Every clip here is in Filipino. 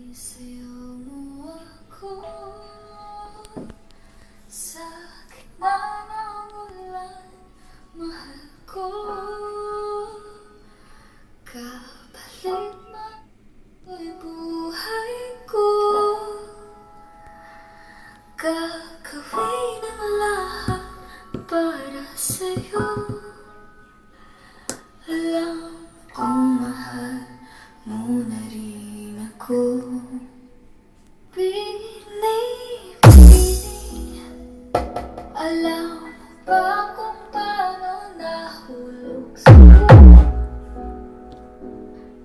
Sayaw mo ako sa gitna ng ulan, mahal ko. Kapalit man mo'y buhay ko, gagawin ang lahat para sa'yo. Alam kong mahal mo na rin ako. Bini-bini, alam mo ba kung paano nahulog sa'yo?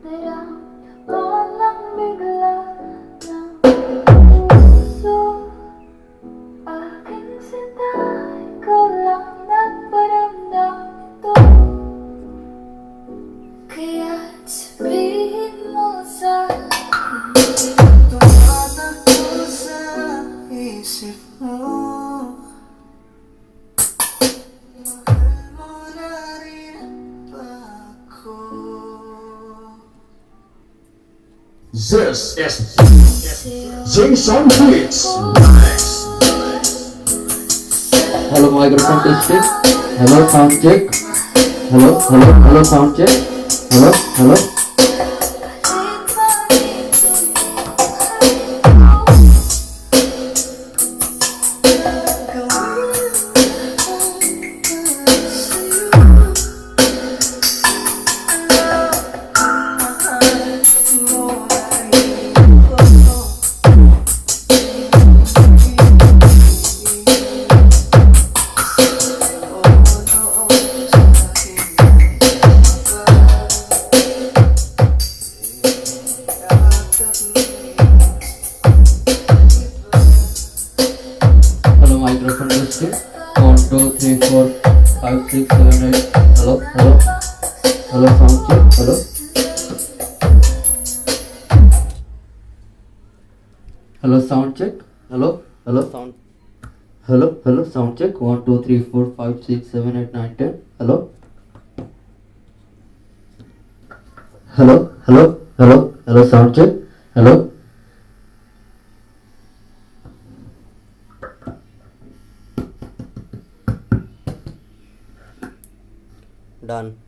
Naramdaman lang bigla ng puso. Aking sinta, ikaw lang nagparamdam ito. Kaya't sabihin mo sa'kin, tumatakbo sa isip mo. Mahal mo na rin ba ako? This is Jason Hits. Hello microphone testing. Hello sound check. Hello sound check. Hello. Hello microphone testing. 1 2 3 4 5 6 7 8. Hello sound check. Hello sound check. Hello sound check. 1 2 3 4 5 6 7 8 9 10. Hello sound check. Hello. Done.